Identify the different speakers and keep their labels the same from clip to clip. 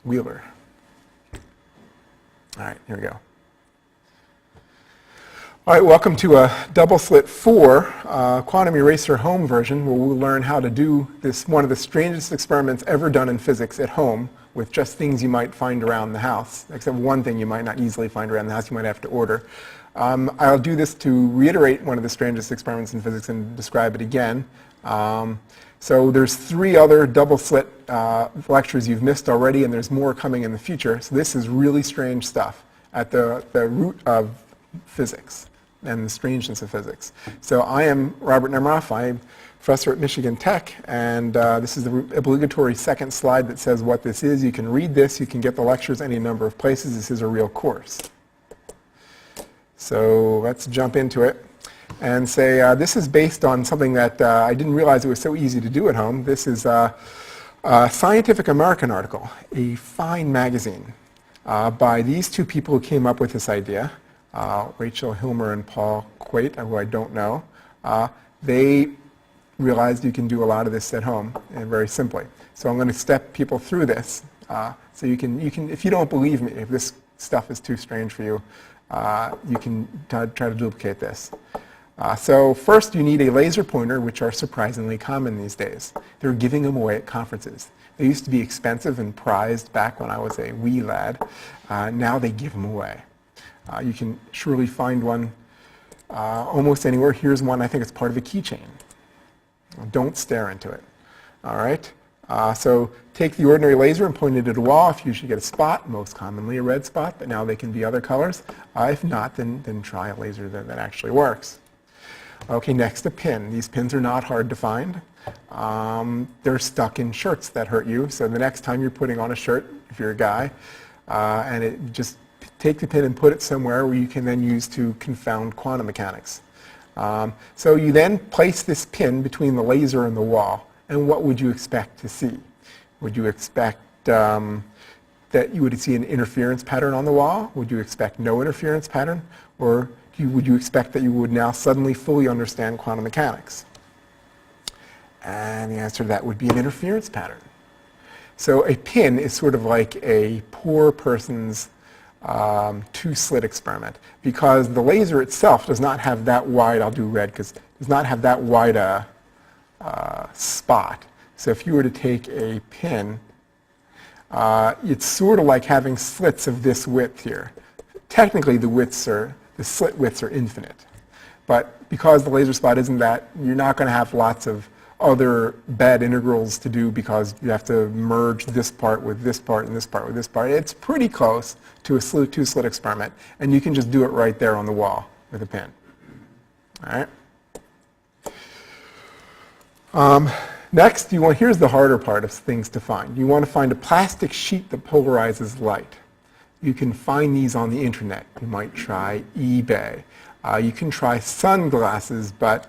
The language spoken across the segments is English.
Speaker 1: Wheeler. All right, here we go. All right, welcome to Double Slit 4, Quantum Eraser home version, where we'll learn how to do this, one of the strangest experiments ever done in physics at home with just things you might find around the house, except one thing you might not easily find around the house, you might have to order. I'll do this to reiterate one of the strangest experiments in physics and describe it again. So there's 3 other double slit lectures you've missed already, and there's more coming in the future. So this is really strange stuff at the root of physics and the strangeness of physics. So I am Robert Nemiroff. I'm professor at Michigan Tech, and this is the obligatory second slide that says what this is. You can read this. You can get the lectures any number of places. This is a real course. So let's jump into it and say this is based on something that I didn't realize it was so easy to do at home. This is a Scientific American article, a fine magazine, by these 2 people who came up with this idea. Rachel Hilmer and Paul Quate, who I don't know. They realized you can do a lot of this at home, and very simply. So I'm going to step people through this. So you can, if you don't believe me, if this stuff is too strange for you, you can try to duplicate this. So first you need a laser pointer, which are surprisingly common these days. They're giving them away at conferences. They used to be expensive and prized back when I was a wee lad. Now they give them away. You can surely find one almost anywhere. Here's one. I think it's part of a keychain. Don't stare into it. All right? So take the ordinary laser and point it at a wall. If you should get a spot, most commonly a red spot, but now they can be other colors. If not, then try a laser that actually works. Okay, next a pin. These pins are not hard to find. They're stuck in shirts that hurt you. So the next time you're putting on a shirt, if you're a guy, and it just take the pin and put it somewhere where you can then use to confound quantum mechanics. So you then place this pin between the laser and the wall, and what would you expect to see? Would you expect that you would see an interference pattern on the wall? Would you expect no interference pattern? Or would you expect that you would now suddenly fully understand quantum mechanics? And the answer to that would be an interference pattern. So a pin is sort of like a poor person's 2-slit experiment, because the laser itself does not have that wide, I'll do red because does not have that wide a spot. So if you were to take a pin, it's sort of like having slits of this width here. Technically the slit widths are infinite, but because the laser spot isn't that, you're not going to have lots of other bad integrals to do because you have to merge this part with this part and this part with this part. It's pretty close to a 2-slit experiment, and you can just do it right there on the wall with a pin. All right. Next, here's the harder part of things to find. You want to find a plastic sheet that polarizes light. You can find these on the internet. You might try eBay. You can try sunglasses, but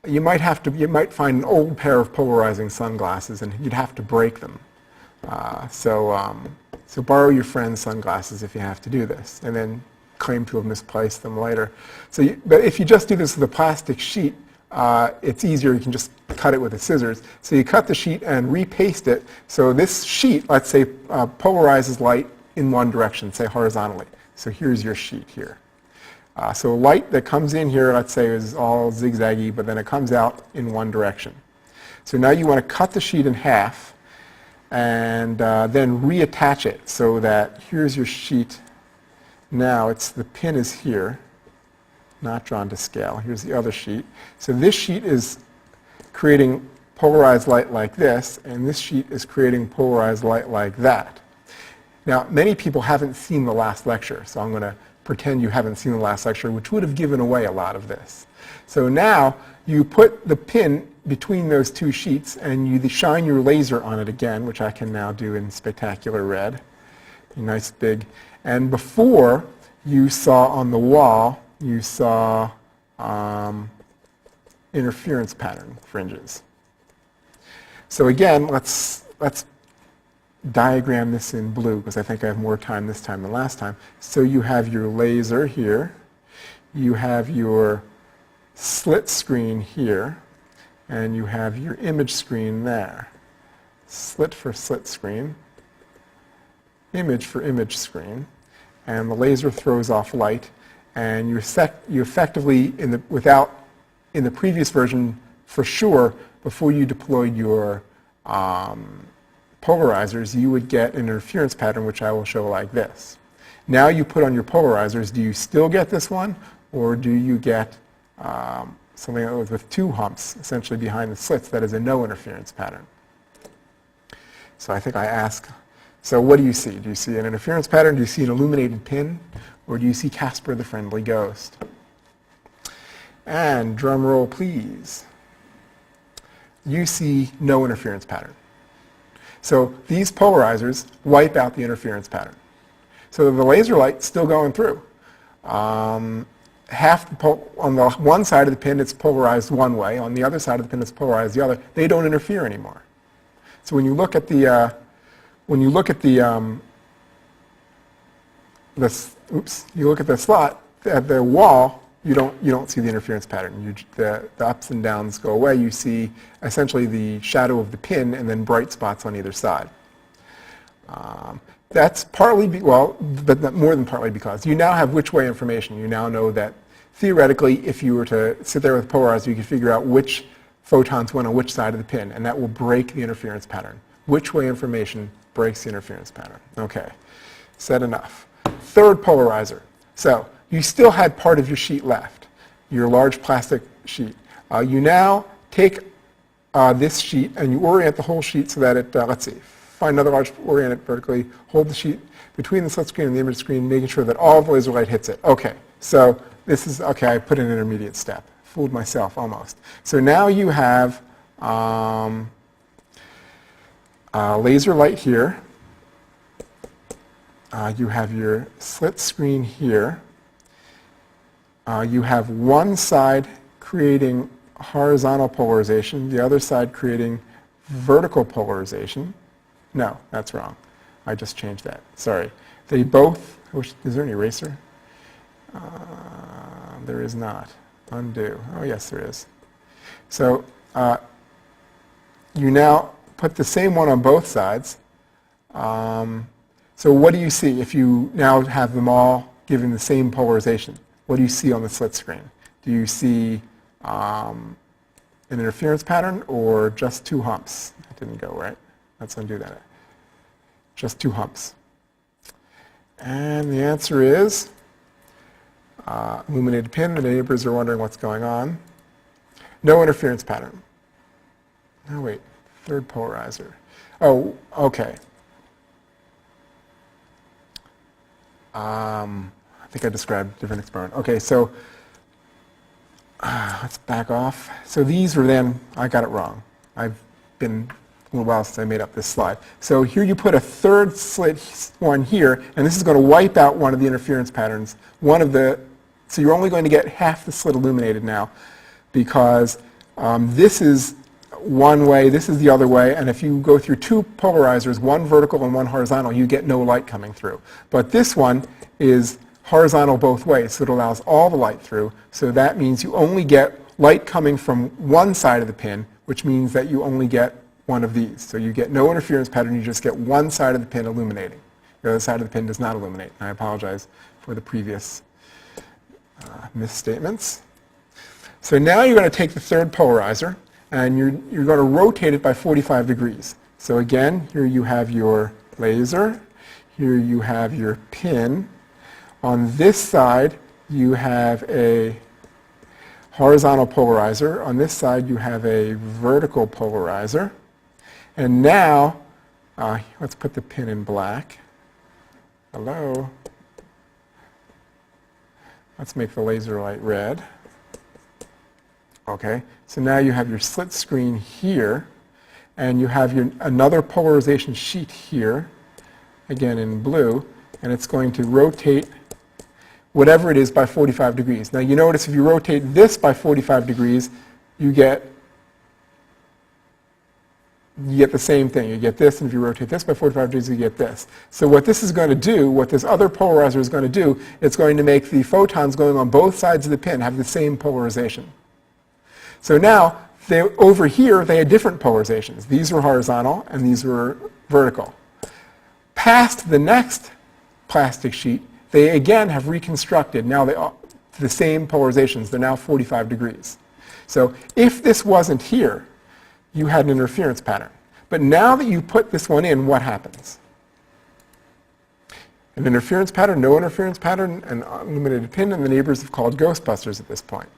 Speaker 1: you might find an old pair of polarizing sunglasses, and you'd have to break them. So borrow your friend's sunglasses if you have to do this, and then claim to have misplaced them later. But if you just do this with a plastic sheet, it's easier. You can just cut it with the scissors. So you cut the sheet and repaste it. So this sheet, let's say, polarizes light in one direction, say horizontally. So here's your sheet here. So light that comes in here, let's say, is all zigzaggy, but then it comes out in one direction. So now you want to cut the sheet in half and then reattach it so that here's your sheet. Now the pin is here, not drawn to scale. Here's the other sheet. So this sheet is creating polarized light like this, and this sheet is creating polarized light like that. Now, many people haven't seen the last lecture, so I'm going to pretend you haven't seen the last lecture, which would have given away a lot of this. So now you put the pin between those 2 sheets, and you shine your laser on it again, which I can now do in spectacular red, nice big. And before, you saw on the wall, you saw interference pattern fringes. So again, let's diagram this in blue, because I think I have more time this time than last time. So you have your laser here, you have your slit screen here, and you have your image screen there. Slit for slit screen. image for image screen, and the laser throws off light, and you effectively, in the previous version, for sure, before you deployed your polarizers, you would get an interference pattern, which I will show like this. Now you put on your polarizers, do you still get this one, or do you get something with two humps, essentially behind the slits, that is a no interference pattern? So I think I ask, so what do you see? Do you see an interference pattern? Do you see an illuminated pin? Or do you see Casper the Friendly Ghost? And drum roll, please. You see no interference pattern. So these polarizers wipe out the interference pattern. So the laser light's still going through. On the one side of the pin, it's polarized one way. On the other side of the pin, it's polarized the other. They don't interfere anymore. So when you look at the slot at the wall, you don't see the interference pattern. The ups and downs go away. You see essentially the shadow of the pin and then bright spots on either side. That's partly, but not more than partly, because you now have which-way information. You now know that theoretically, if you were to sit there with a polarizer, you could figure out which photons went on which side of the pin, and that will break the interference pattern. Which-way information breaks the interference pattern. Okay, said enough. Third polarizer. So you still had part of your sheet left, your large plastic sheet. You now take this sheet and you orient the whole sheet so that it, let's see, find another large, orient it vertically, hold the sheet between the slit screen and the image screen, making sure that all of the laser light hits it. Okay, so this is, okay, I put an intermediate step. Fooled myself almost. So now you have laser light here. You have your slit screen here. You have one side creating horizontal polarization, the other side creating vertical polarization. No, that's wrong. I just changed that. Sorry. They both, is there an eraser? There is not. Undo. Oh, yes, there is. So you now put the same one on both sides. So what do you see if you now have them all given the same polarization? What do you see on the slit screen? Do you see an interference pattern or just two humps? That didn't go right. Let's undo that. Just two humps. And the answer is illuminated pin. The neighbors are wondering what's going on. No interference pattern. No, wait. Third polarizer. Oh, okay. I think I described a different experiment. Okay, so let's back off. So these were then, I got it wrong. I've been a little while since I made up this slide. So here you put a third slit one here, and this is going to wipe out one of the interference patterns. So you're only going to get half the slit illuminated now, because this is one way, this is the other way, and if you go through two polarizers, one vertical and one horizontal, you get no light coming through. But this one is horizontal both ways, so it allows all the light through. So that means you only get light coming from one side of the pin, which means that you only get one of these. So you get no interference pattern, you just get one side of the pin illuminating. The other side of the pin does not illuminate. I apologize for the previous misstatements. So now you're going to take the third polarizer, and you're going to rotate it by 45 degrees. So again, here you have your laser, here you have your pin. On this side, you have a horizontal polarizer. On this side, you have a vertical polarizer. And now, let's put the pin in black. Hello. Let's make the laser light red. Okay, so now you have your slit screen here, and you have another polarization sheet here, again in blue, and it's going to rotate whatever it is by 45 degrees. Now you notice if you rotate this by 45 degrees, you get the same thing. You get this, and if you rotate this by 45 degrees, you get this. So what this is going to do, what this other polarizer is going to do, it's going to make the photons going on both sides of the pin have the same polarization. So now, over here, they had different polarizations. These were horizontal, and these were vertical. Past the next plastic sheet, they again have reconstructed. Now they are the same polarizations. They're now 45 degrees. So if this wasn't here, you had an interference pattern. But now that you put this one in, what happens? An interference pattern, no interference pattern, an unlimited pin, and the neighbors have called Ghostbusters at this point.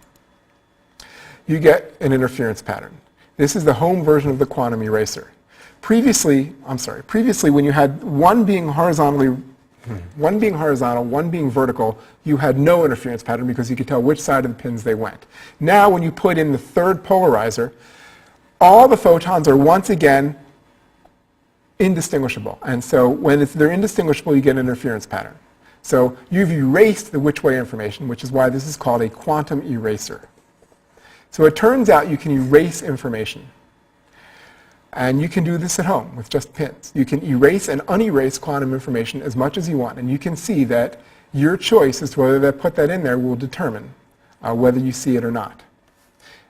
Speaker 1: You get an interference pattern. This is the home version of the quantum eraser. Previously, when you had one being horizontal, one being vertical, you had no interference pattern because you could tell which side of the pins they went. Now when you put in the third polarizer, all the photons are once again indistinguishable. And so when they're indistinguishable, you get an interference pattern. So you've erased the which way information, which is why this is called a quantum eraser. So it turns out you can erase information. And you can do this at home with just pins. You can erase and unerase quantum information as much as you want. And you can see that your choice as to whether to put that in there will determine whether you see it or not.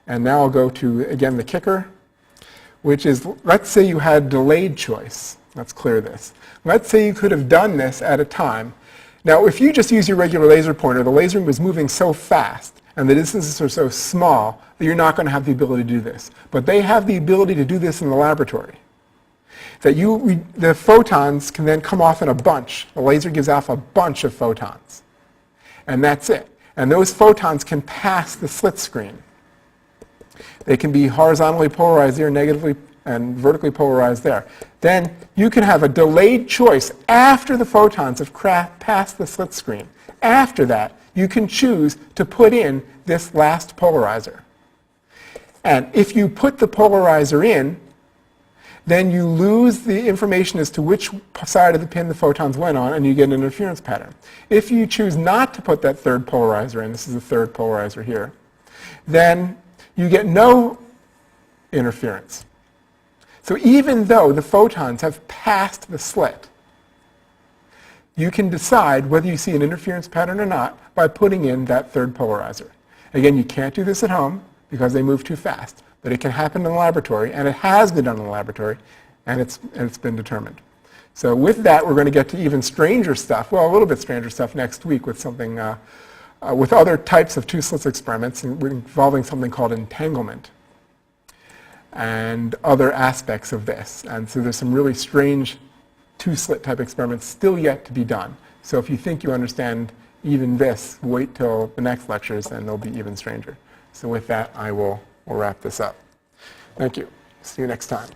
Speaker 1: And now I'll go to, again, the kicker, which is, let's say you had delayed choice. Let's clear this. Let's say you could have done this at a time. Now, if you just use your regular laser pointer, the laser was moving so fast and the distances are so small that you're not going to have the ability to do this. But they have the ability to do this in the laboratory. That the photons can then come off in a bunch. The laser gives off a bunch of photons. And that's it. And those photons can pass the slit screen. They can be horizontally polarized here, negatively and vertically polarized there. Then you can have a delayed choice after the photons have passed the slit screen. After that, you can choose to put in this last polarizer. And if you put the polarizer in, then you lose the information as to which side of the pin the photons went on, and you get an interference pattern. If you choose not to put that third polarizer in, this is the third polarizer here, then you get no interference. So even though the photons have passed the slit, you can decide whether you see an interference pattern or not by putting in that third polarizer. Again, you can't do this at home because they move too fast, but it can happen in the laboratory, and it has been done in the laboratory, and it's been determined. So with that, we're going to get to even stranger stuff, well, a little bit stranger stuff next week with something, with other types of two-slit experiments involving something called entanglement and other aspects of this. And so there's some really strange two-slit type experiments still yet to be done. So if you think you understand even this, wait till the next lectures and they'll be even stranger. So with that, we'll wrap this up. Thank you. See you next time.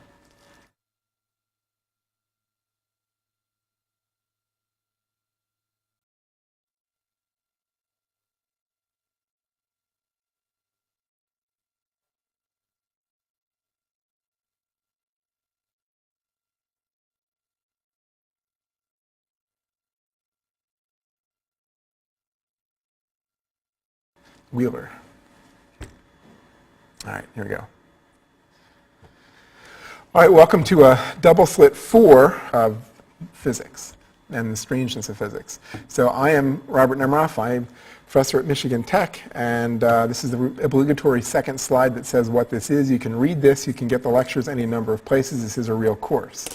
Speaker 1: Wheeler. All right, here we go. All right, welcome to Double Slit 4 of physics and the strangeness of physics. So I am Robert Nemeroff. I'm professor at Michigan Tech, and this is the obligatory second slide that says what this is. You can read this. You can get the lectures any number of places. This is a real course.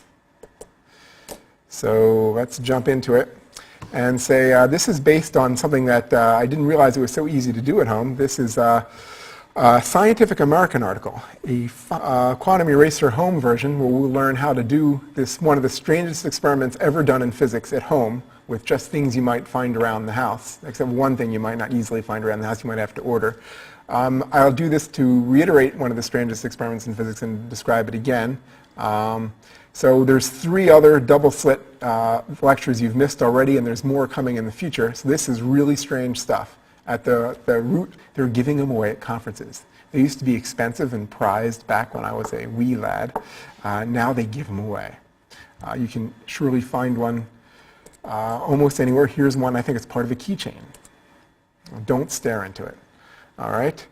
Speaker 1: So let's jump into it and say this is based on something that I didn't realize it was so easy to do at home. This is a Scientific American article, a quantum eraser home version where we'll learn how to do this, one of the strangest experiments ever done in physics at home with just things you might find around the house, except one thing you might not easily find around the house, you might have to order. I'll do this to reiterate one of the strangest experiments in physics and describe it again. So there's 3 other double slit lectures you've missed already, and there's more coming in the future. So this is really strange stuff. At the root, they're giving them away at conferences. They used to be expensive and prized back when I was a wee lad. Now they give them away. You can surely find one almost anywhere. Here's one. I think it's part of a keychain. Don't stare into it. All right?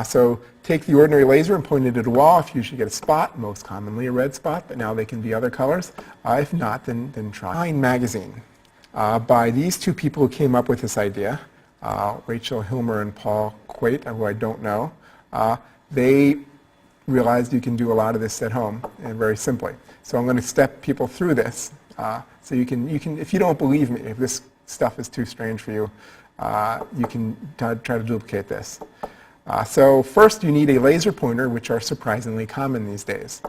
Speaker 1: So take the ordinary laser and point it at a wall. If you should get a spot, most commonly a red spot, but now they can be other colors. If not, then try. Time magazine by these 2 people who came up with this idea. Rachel Hilmer and Paul Quate, who I don't know, they realized you can do a lot of this at home and very simply. So I'm going to step people through this So you can, if you don't believe me, if this stuff is too strange for you, you can try to duplicate this. So first you need a laser pointer, which are surprisingly common these days.